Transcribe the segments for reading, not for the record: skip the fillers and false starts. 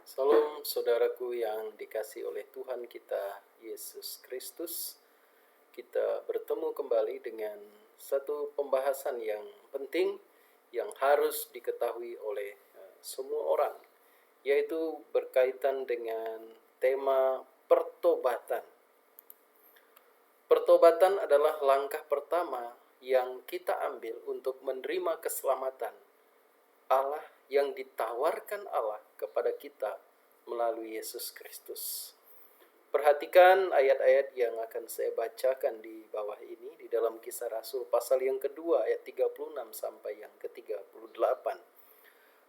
Salam saudaraku yang dikasih oleh Tuhan kita Yesus Kristus. Kita bertemu kembali dengan satu pembahasan yang penting yang harus diketahui oleh semua orang, yaitu berkaitan dengan tema pertobatan. Pertobatan adalah langkah pertama yang kita ambil untuk menerima keselamatan Allah yang ditawarkan Allah kepada kita melalui Yesus Kristus. Perhatikan ayat-ayat yang akan saya bacakan di bawah ini di dalam Kisah Rasul pasal yang kedua ayat 36 sampai yang ke-38.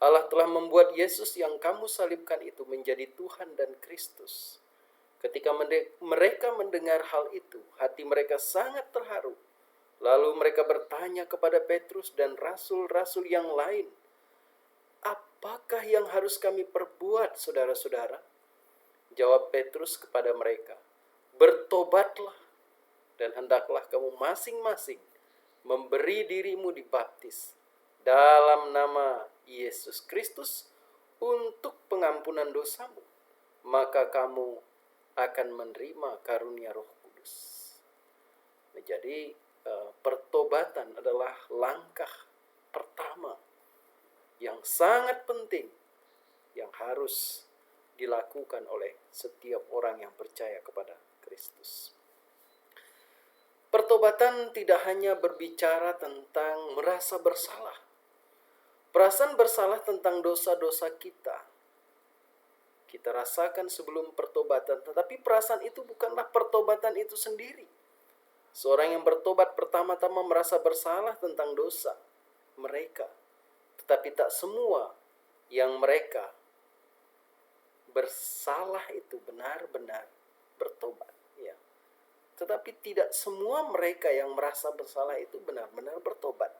Allah telah membuat Yesus yang kamu salibkan itu menjadi Tuhan dan Kristus. Ketika mereka mendengar hal itu, hati mereka sangat terharu. Lalu mereka bertanya kepada Petrus dan rasul-rasul yang lain, "Apakah yang harus kami perbuat, saudara-saudara?" Jawab Petrus kepada mereka, "Bertobatlah, dan hendaklah kamu masing-masing memberi dirimu dibaptis dalam nama Yesus Kristus untuk pengampunan dosamu, maka kamu akan menerima karunia Roh Kudus." Jadi pertobatan adalah langkah pertama yang sangat penting yang harus dilakukan oleh setiap orang yang percaya kepada Kristus. Pertobatan tidak hanya berbicara tentang merasa bersalah. Perasaan bersalah tentang dosa-dosa kita rasakan sebelum pertobatan, tetapi perasaan itu bukanlah pertobatan itu sendiri. Seorang yang bertobat pertama-tama merasa bersalah tentang dosa mereka, tetapi tak semua yang mereka bersalah itu benar-benar bertobat, ya. Tetapi tidak semua mereka yang merasa bersalah itu benar-benar bertobat.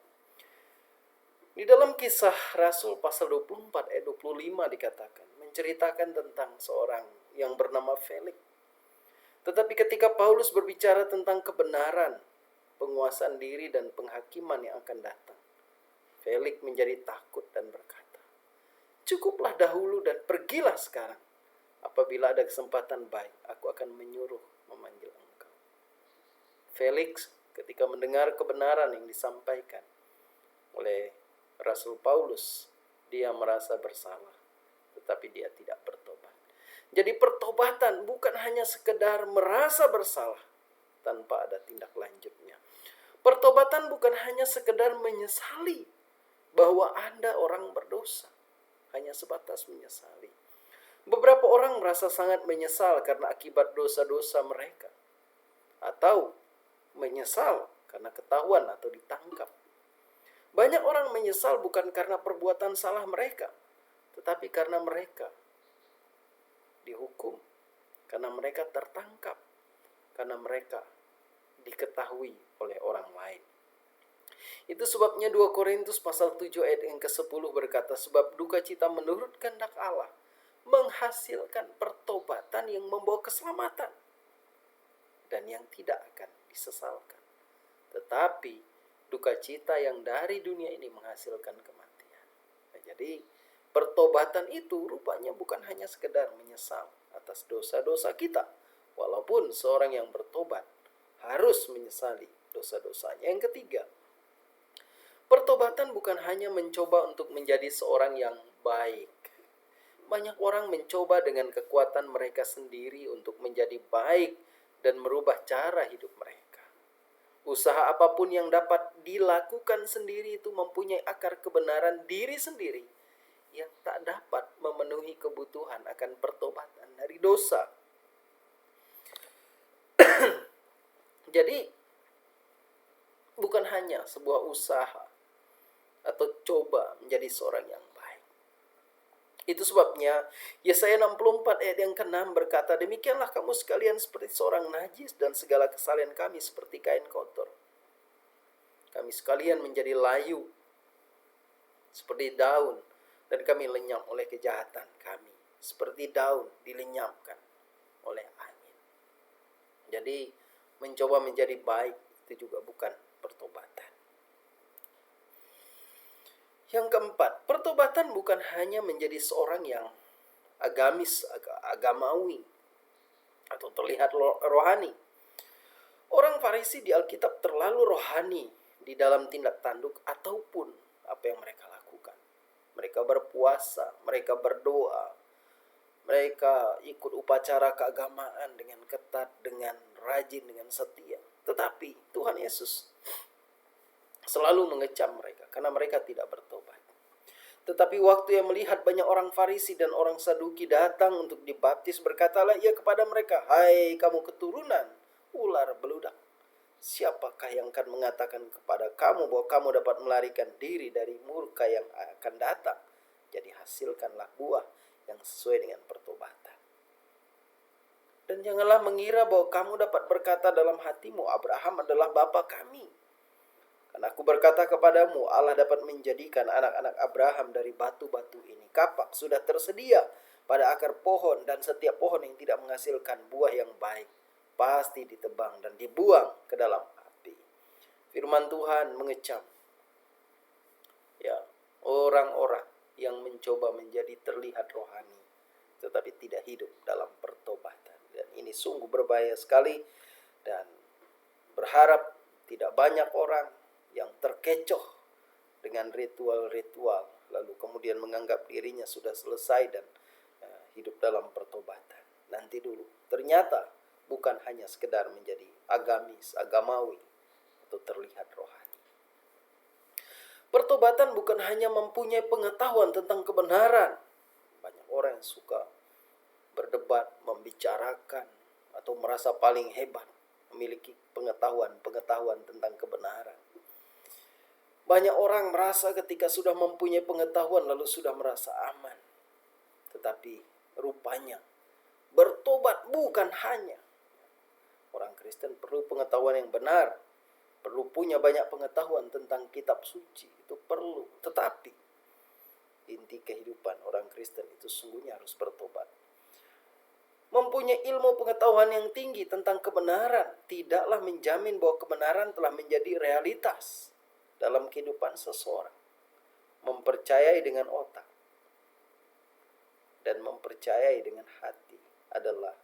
Di dalam Kisah Rasul pasal 24 ayat 25 dikatakan, menceritakan tentang seorang yang bernama Felix. Tetapi ketika Paulus berbicara tentang kebenaran, penguasaan diri dan penghakiman yang akan datang, Felix menjadi takut dan berkata, "Cukuplah dahulu dan pergilah sekarang. Apabila ada kesempatan baik, aku akan menyuruh memanggil engkau." Felix ketika mendengar kebenaran yang disampaikan oleh Rasul Paulus, dia merasa bersalah, tetapi dia tidak bertobat. Jadi pertobatan bukan hanya sekedar merasa bersalah tanpa ada tindak lanjutnya. Pertobatan bukan hanya sekedar menyesali bahwa Anda orang berdosa, hanya sebatas menyesali. Beberapa orang merasa sangat menyesal karena akibat dosa-dosa mereka, atau menyesal karena ketahuan atau ditangkap. Banyak orang menyesal bukan karena perbuatan salah mereka, tetapi karena mereka dihukum, karena mereka tertangkap, karena mereka diketahui oleh orang lain. Itu sebabnya 2 Korintus pasal 7 ayat yang ke-10 berkata, "Sebab duka cita menurut kehendak Allah menghasilkan pertobatan yang membawa keselamatan dan yang tidak akan disesalkan. Tetapi duka cita yang dari dunia ini menghasilkan kematian." Nah, jadi pertobatan itu rupanya bukan hanya sekedar menyesal atas dosa-dosa kita, walaupun seorang yang bertobat harus menyesali dosa-dosanya. Yang ketiga, pertobatan bukan hanya mencoba untuk menjadi seorang yang baik. Banyak orang mencoba dengan kekuatan mereka sendiri untuk menjadi baik dan merubah cara hidup mereka. Usaha apapun yang dapat dilakukan sendiri itu mempunyai akar kebenaran diri sendiri yang tak dapat memenuhi kebutuhan akan pertobatan dari dosa. Jadi bukan hanya sebuah usaha atau coba menjadi seorang yang baik. Itu sebabnya Yesaya 64 ayat yang ke-6 berkata, "Demikianlah kamu sekalian seperti seorang najis dan segala kesalahan kami seperti kain kotor. Kami sekalian menjadi layu seperti daun, dan kami lenyap oleh kejahatan kami, seperti daun dilenyapkan oleh angin." Jadi mencoba menjadi baik itu juga bukan pertobatan. Yang keempat, pertobatan bukan hanya menjadi seorang yang agamis, agamawi, atau terlihat rohani. Orang Farisi di Alkitab terlalu rohani di dalam tindak tanduk ataupun apa yang mereka lakukan. Mereka berpuasa, mereka berdoa, mereka ikut upacara keagamaan dengan ketat, dengan rajin, dengan setia. Tetapi Tuhan Yesus selalu mengecam mereka karena mereka tidak bertobat. Tetapi waktu ia melihat banyak orang Farisi dan orang Saduki datang untuk dibaptis, berkatalah ia kepada mereka, "Hai kamu keturunan ular beludak, siapakah yang akan mengatakan kepada kamu bahwa kamu dapat melarikan diri dari murka yang akan datang? Jadi hasilkanlah buah yang sesuai dengan pertobatan. Dan janganlah mengira bahwa kamu dapat berkata dalam hatimu, Abraham adalah bapa kami. Karena aku berkata kepadamu, Allah dapat menjadikan anak-anak Abraham dari batu-batu ini. Kapak sudah tersedia pada akar pohon, dan setiap pohon yang tidak menghasilkan buah yang baik pasti ditebang dan dibuang ke dalam api." Firman Tuhan mengecam orang-orang yang mencoba menjadi terlihat rohani tetapi tidak hidup dalam pertobatan. Dan ini sungguh berbahaya sekali, dan berharap tidak banyak orang yang terkecoh dengan ritual-ritual lalu kemudian menganggap dirinya sudah selesai dan hidup dalam pertobatan. Nanti dulu, ternyata bukan hanya sekedar menjadi agamis, agamawi, atau terlihat rohani. Pertobatan bukan hanya mempunyai pengetahuan tentang kebenaran. Banyak orang yang suka berdebat, membicarakan, atau merasa paling hebat, memiliki pengetahuan tentang kebenaran. Banyak orang merasa ketika sudah mempunyai pengetahuan lalu sudah merasa aman. Tetapi rupanya bertobat bukan hanya. Orang Kristen perlu pengetahuan yang benar, perlu punya banyak pengetahuan tentang kitab suci, itu perlu. Tetapi inti kehidupan orang Kristen itu sungguhnya harus bertobat. Mempunyai ilmu pengetahuan yang tinggi tentang kebenaran tidaklah menjamin bahwa kebenaran telah menjadi realitas dalam kehidupan seseorang. Mempercayai dengan otak dan mempercayai dengan hati adalah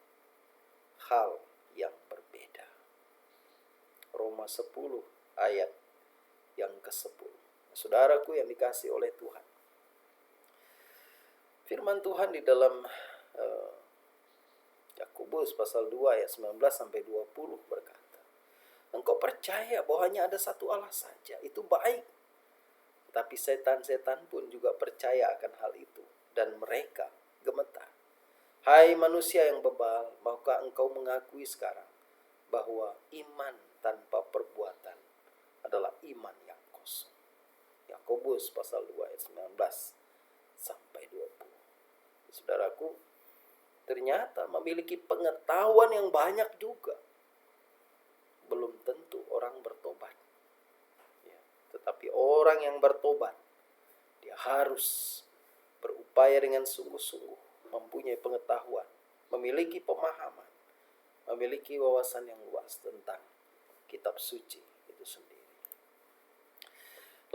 hal yang berbeda. Roma 10 ayat yang ke-10. Saudaraku yang dikasihi oleh Tuhan, firman Tuhan di dalam Yakobus pasal 2 ayat 19 sampai 20 berkata, "Engkau percaya bahwa hanya ada satu Allah saja, itu baik. Tapi setan-setan pun juga percaya akan hal itu, dan mereka gemetar. Hai manusia yang bebal, maukah engkau mengakui sekarang bahwa iman tanpa perbuatan adalah iman yang kosong?" Yakobus pasal 2 ayat 19 sampai 20. Saudaraku, ternyata memiliki pengetahuan yang banyak juga belum tentu orang bertobat. Tetapi orang yang bertobat, dia harus berupaya dengan sungguh-sungguh, mempunyai pengetahuan, memiliki pemahaman, memiliki wawasan yang luas tentang kitab suci itu sendiri.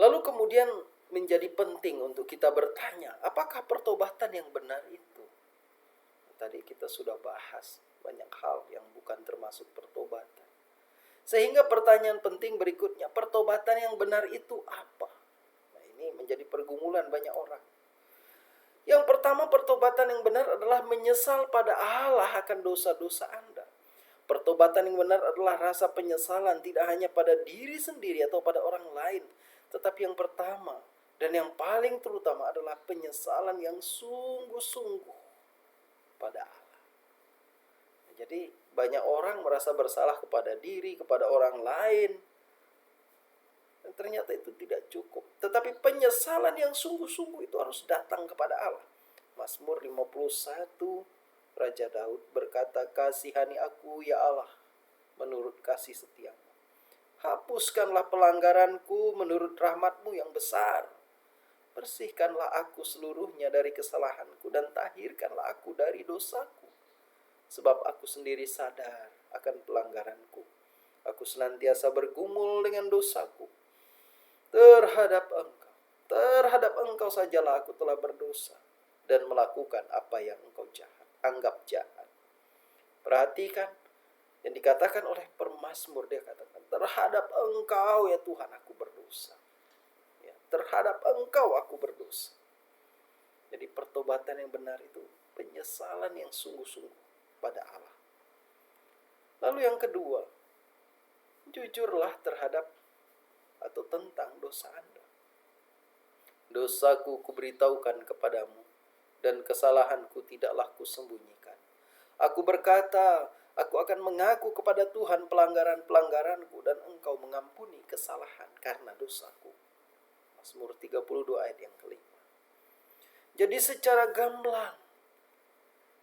Lalu kemudian menjadi penting untuk kita bertanya, apakah pertobatan yang benar itu? Tadi kita sudah bahas banyak hal yang bukan termasuk pertobatan. Sehingga pertanyaan penting berikutnya, pertobatan yang benar itu apa? Nah, ini menjadi pergumulan banyak orang. Yang pertama, pertobatan yang benar adalah menyesal pada Allah akan dosa-dosa Anda. Pertobatan yang benar adalah rasa penyesalan tidak hanya pada diri sendiri atau pada orang lain, tetapi yang pertama dan yang paling terutama adalah penyesalan yang sungguh-sungguh pada Allah. Jadi banyak orang merasa bersalah kepada diri, kepada orang lain, dan ternyata itu tidak cukup. Tetapi penyesalan yang sungguh-sungguh itu harus datang kepada Allah. Mazmur 51, Raja Daud berkata, "Kasihani aku ya Allah menurut kasih setiamu. Hapuskanlah pelanggaranku menurut rahmat-Mu yang besar. Bersihkanlah aku seluruhnya dari kesalahanku dan tahirkanlah aku dari dosaku. Sebab aku sendiri sadar akan pelanggaranku. Aku senantiasa bergumul dengan dosaku. Terhadap engkau sajalah aku telah berdosa dan melakukan apa yang engkau anggap jahat. Perhatikan yang dikatakan oleh pemazmur, dia katakan, terhadap engkau ya Tuhan aku berdosa. Ya, terhadap engkau aku berdosa. Jadi pertobatan yang benar itu penyesalan yang sungguh-sungguh pada Allah. Lalu yang kedua, jujurlah terhadap atau tentang dosa Anda. Dosaku kuberitahukan kepadamu, dan kesalahanku tidaklah kusembunyikan. Aku berkata, aku akan mengaku kepada Tuhan pelanggaran-pelanggaranku, dan engkau mengampuni kesalahan karena dosaku. Mazmur 32 ayat yang kelima. Jadi secara gamblang,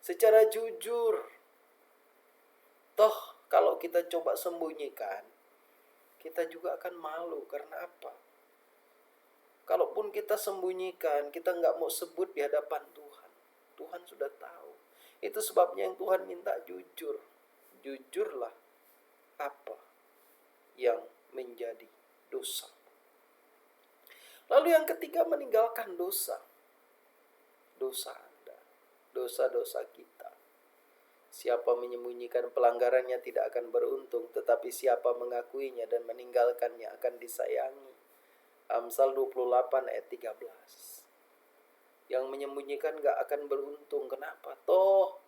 secara jujur, toh kalau kita coba sembunyikan, kita juga akan malu. Karena apa? Kalaupun kita sembunyikan, kita nggak mau sebut di hadapan Tuhan. Tuhan sudah tahu. Itu sebabnya yang Tuhan minta jujur. Jujurlah apa yang menjadi dosa. Lalu yang ketiga, meninggalkan dosa. Dosa Anda, dosa-dosa kita. Siapa menyembunyikan pelanggarannya tidak akan beruntung, tetapi siapa mengakuinya dan meninggalkannya akan disayangi. Amsal 28 ayat 13. Yang menyembunyikan gak akan beruntung. Kenapa? Toh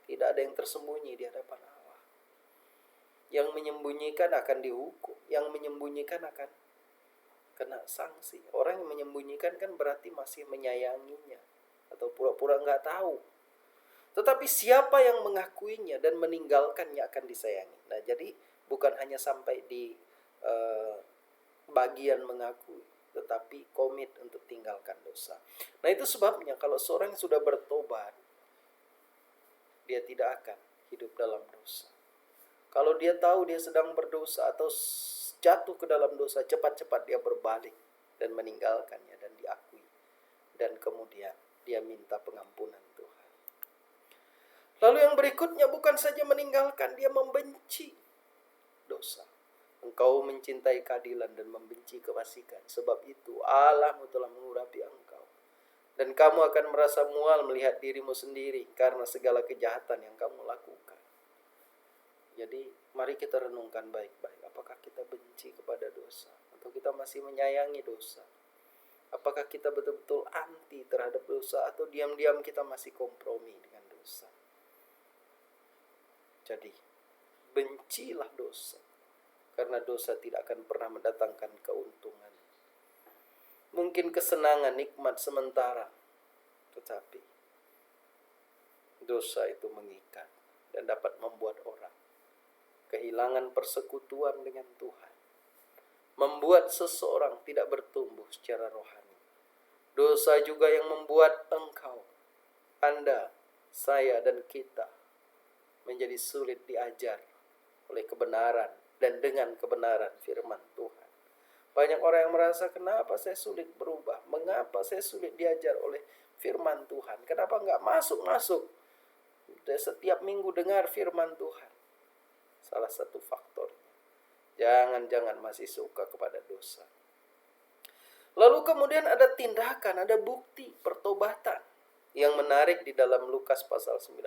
tidak ada yang tersembunyi di hadapan Allah. Yang menyembunyikan akan dihukum. Yang menyembunyikan akan kena sanksi. Orang yang menyembunyikan kan berarti masih menyayanginya, atau pura-pura gak tahu. Tetapi siapa yang mengakuinya dan meninggalkannya akan disayangi. Nah, jadi bukan hanya sampai di bagian mengakui, tetapi komit untuk tinggalkan dosa. Nah, itu sebabnya kalau seorang sudah bertobat, dia tidak akan hidup dalam dosa. Kalau dia tahu dia sedang berdosa atau jatuh ke dalam dosa, cepat-cepat dia berbalik dan meninggalkannya dan diakui. Dan kemudian dia minta pengampunan Tuhan. Lalu yang berikutnya bukan saja meninggalkan, dia membenci dosa. Engkau mencintai keadilan dan membenci kefasikan. Sebab itu Allahmu telah mengurapi engkau. Dan kamu akan merasa mual melihat dirimu sendiri karena segala kejahatan yang kamu lakukan. Jadi mari kita renungkan baik-baik. Apakah kita benci kepada dosa? Atau kita masih menyayangi dosa? Apakah kita betul-betul anti terhadap dosa? Atau diam-diam kita masih kompromi dengan dosa? Jadi bencilah dosa. Karena dosa tidak akan pernah mendatangkan keuntungan. Mungkin kesenangan, nikmat sementara. Tetapi dosa itu mengikat dan dapat membuat orang kehilangan persekutuan dengan Tuhan. Membuat seseorang tidak bertumbuh secara rohani. Dosa juga yang membuat engkau, Anda, saya, dan kita menjadi sulit diajar oleh kebenaran dan dengan kebenaran firman Tuhan. Banyak orang yang merasa, kenapa saya sulit berubah? Mengapa saya sulit diajar oleh firman Tuhan? Kenapa enggak masuk-masuk? Setiap minggu dengar firman Tuhan. Salah satu faktornya, jangan-jangan masih suka kepada dosa. Lalu kemudian ada tindakan, ada bukti pertobatan yang menarik di dalam Lukas pasal 19.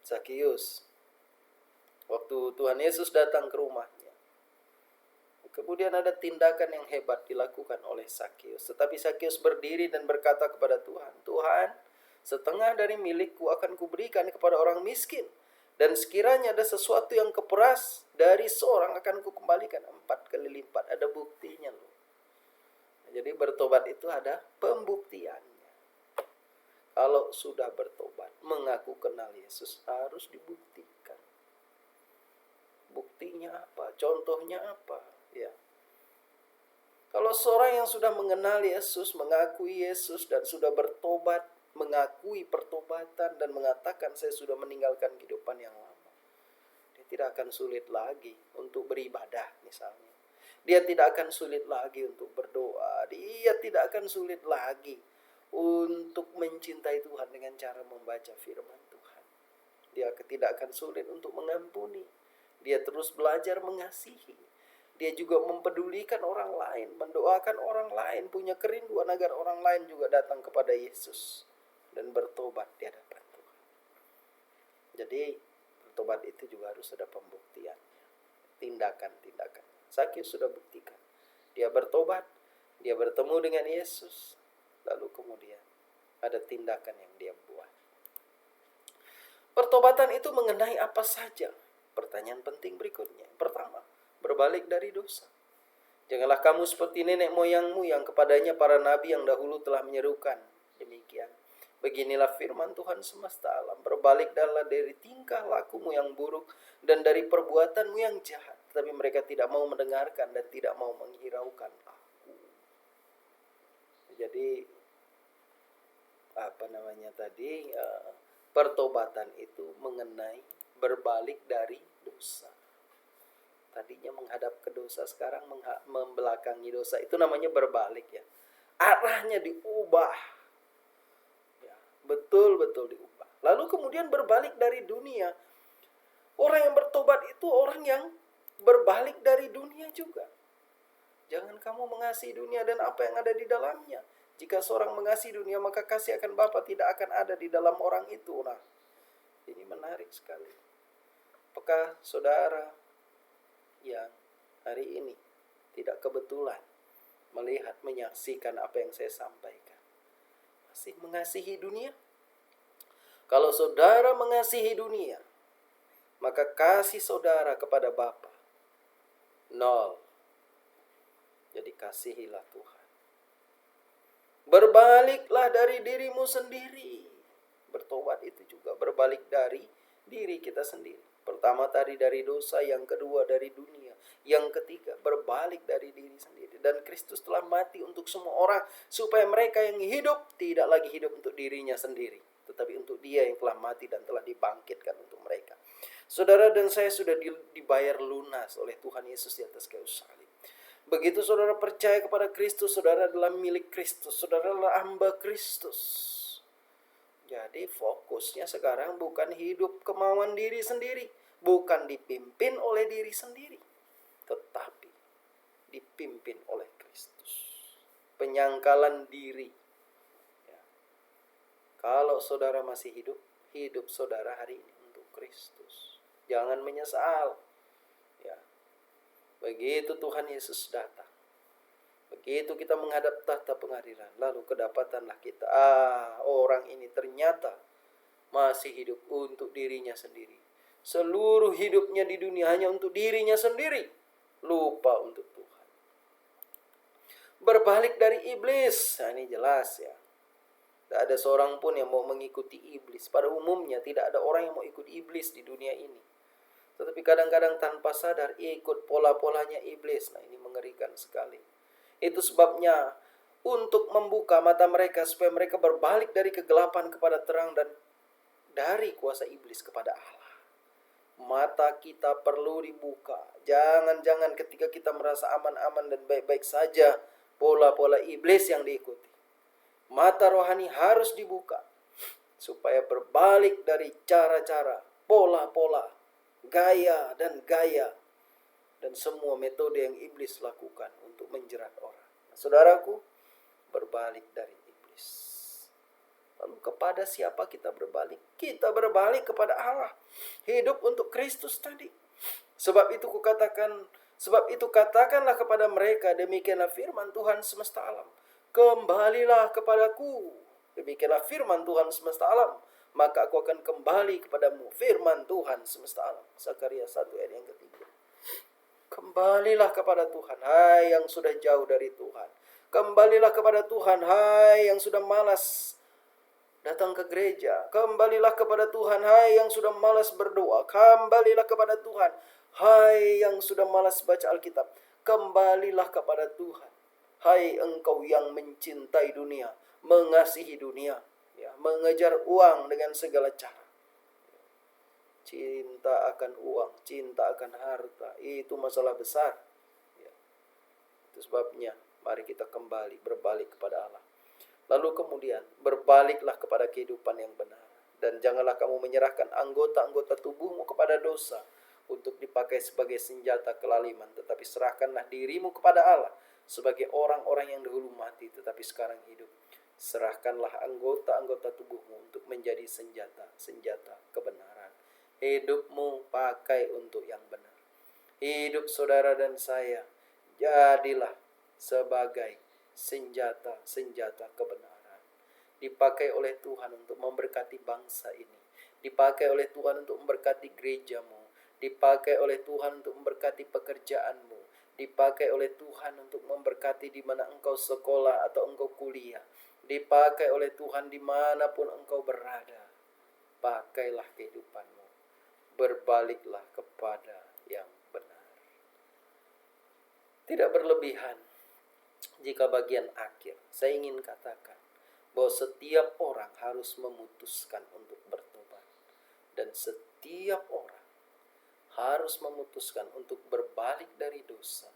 Zakius, waktu Tuhan Yesus datang ke rumahnya, kemudian ada tindakan yang hebat dilakukan oleh Zakius. Tetapi Zakius berdiri dan berkata kepada Tuhan, Tuhan, setengah dari milikku akan kuberikan kepada orang miskin. Dan sekiranya ada sesuatu yang keperas dari seorang akan kukembalikan 4 kali lipat. Ada buktinya loh. Jadi bertobat itu ada pembuktiannya. Kalau sudah bertobat, mengaku kenal Yesus, harus dibuktikan. Buktinya apa? Contohnya apa? Ya. Kalau seorang yang sudah mengenal Yesus, mengakui Yesus dan sudah bertobat, mengakui pertobatan dan mengatakan saya sudah meninggalkan kehidupan yang lama, dia tidak akan sulit lagi untuk beribadah misalnya. Dia tidak akan sulit lagi untuk berdoa. Dia tidak akan sulit lagi untuk mencintai Tuhan dengan cara membaca firman Tuhan. Dia tidak akan sulit untuk mengampuni. Dia terus belajar mengasihi. Dia juga mempedulikan orang lain, mendoakan orang lain, punya kerinduan agar orang lain juga datang kepada Yesus dan bertobat di hadapan Tuhan. Jadi bertobat itu juga harus ada pembuktiannya, tindakan-tindakan. Zakius sudah buktikan, dia bertobat, dia bertemu dengan Yesus, lalu kemudian ada tindakan yang dia buat. Pertobatan itu mengenai apa saja? Pertanyaan penting berikutnya. Pertama, berbalik dari dosa. Janganlah kamu seperti nenek moyangmu yang kepadanya para nabi yang dahulu telah menyerukan demikian. Beginilah firman Tuhan semesta alam, berbaliklah dari tingkah lakumu yang buruk dan dari perbuatanmu yang jahat. Tetapi mereka tidak mau mendengarkan dan tidak mau menghiraukan aku. Jadi pertobatan itu mengenai berbalik dari dosa. Tadinya menghadap ke dosa, sekarang membelakangi dosa. Itu namanya berbalik ya. Arahnya diubah. Ya, betul-betul diubah. Lalu kemudian berbalik dari dunia. Orang yang bertobat itu orang yang berbalik dari dunia juga. Jangan kamu mengasihi dunia dan apa yang ada di dalamnya. Jika seorang mengasihi dunia, maka kasih akan Bapa tidak akan ada di dalam orang itu. Nah, ini menarik sekali. Apakah saudara yang hari ini tidak kebetulan melihat, menyaksikan apa yang saya sampaikan, masih mengasihi dunia? Kalau saudara mengasihi dunia, maka kasih saudara kepada Bapa nol. Jadi kasihilah Tuhan. Berbaliklah dari dirimu sendiri. Bertobat itu juga berbalik dari diri kita sendiri. Pertama tadi dari dosa, yang kedua dari dunia, yang ketiga berbalik dari diri sendiri. Dan Kristus telah mati untuk semua orang, supaya mereka yang hidup tidak lagi hidup untuk dirinya sendiri, tetapi untuk Dia yang telah mati dan telah dibangkitkan untuk mereka. Saudara dan saya sudah dibayar lunas oleh Tuhan Yesus di atas kayu salib. Begitu saudara percaya kepada Kristus, saudara adalah milik Kristus, saudara adalah hamba Kristus. Jadi fokusnya sekarang bukan hidup kemauan diri sendiri, bukan dipimpin oleh diri sendiri, tetapi dipimpin oleh Kristus. Penyangkalan diri. Ya. Kalau saudara masih hidup, hidup saudara hari ini untuk Kristus. Jangan menyesal. Ya. Begitu Tuhan Yesus datang, begitu kita menghadap tahta pengadilan, lalu kedapatanlah kita, orang ini ternyata masih hidup untuk dirinya sendiri. Seluruh hidupnya di dunia hanya untuk dirinya sendiri, lupa untuk Tuhan. Berbalik dari iblis, nah ini jelas ya. Tidak ada seorang pun yang mau mengikuti iblis. Pada umumnya tidak ada orang yang mau ikut iblis di dunia ini. Tetapi kadang-kadang tanpa sadar ikut pola-polanya iblis. Nah ini mengerikan sekali. Itu sebabnya untuk membuka mata mereka supaya mereka berbalik dari kegelapan kepada terang dan dari kuasa iblis kepada Allah. Mata kita perlu dibuka. Jangan-jangan ketika kita merasa aman-aman dan baik-baik saja pola-pola iblis yang diikuti. Mata rohani harus dibuka supaya berbalik dari cara-cara, pola-pola, gaya dan semua metode yang iblis lakukan untuk menjerat orang. Nah, saudaraku, berbalik dari iblis. Lalu kepada siapa kita berbalik? Kita berbalik kepada Allah. Hidup untuk Kristus tadi. Sebab itu katakanlah kepada mereka, demikianlah firman Tuhan semesta alam. Kembalilah kepadaku. Demikianlah firman Tuhan semesta alam. Maka aku akan kembali kepadamu. Firman Tuhan semesta alam. Zakaria 1 ayat yang ketiga. Kembalilah kepada Tuhan, hai yang sudah jauh dari Tuhan. Kembalilah kepada Tuhan, hai yang sudah malas datang ke gereja. Kembalilah kepada Tuhan, hai yang sudah malas berdoa. Kembalilah kepada Tuhan, hai yang sudah malas baca Alkitab. Kembalilah kepada Tuhan, hai engkau yang mencintai dunia, mengasihi dunia, ya, mengejar uang dengan segala cara. Cinta akan uang, cinta akan harta, itu masalah besar. Ya. Itu sebabnya mari kita kembali berbalik kepada Allah. Lalu kemudian berbaliklah kepada kehidupan yang benar. Dan janganlah kamu menyerahkan anggota-anggota tubuhmu kepada dosa untuk dipakai sebagai senjata kelaliman, tetapi serahkanlah dirimu kepada Allah sebagai orang-orang yang dahulu mati tetapi sekarang hidup. Serahkanlah anggota-anggota tubuhmu untuk menjadi senjata kebenaran. Hidupmu pakai untuk yang benar. Hidup saudara dan saya jadilah sebagai senjata kebenaran. Dipakai oleh Tuhan untuk memberkati bangsa ini. Dipakai oleh Tuhan untuk memberkati gerejamu. Dipakai oleh Tuhan untuk memberkati pekerjaanmu. Dipakai oleh Tuhan untuk memberkati di mana engkau sekolah atau engkau kuliah. Dipakai oleh Tuhan dimanapun engkau berada. Pakailah kehidupanmu. Berbaliklah kepada yang benar. Tidak berlebihan. Jika bagian akhir, saya ingin katakan bahwa setiap orang harus memutuskan untuk bertobat. Dan setiap orang harus memutuskan untuk berbalik dari dosa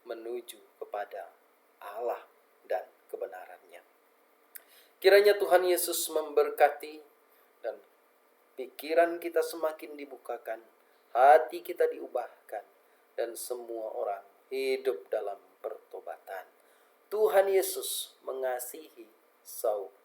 menuju kepada Allah dan kebenarannya. Kiranya Tuhan Yesus memberkati dan pikiran kita semakin dibukakan, hati kita diubahkan, dan semua orang hidup dalam pertobatan. Tuhan Yesus mengasihi saudara.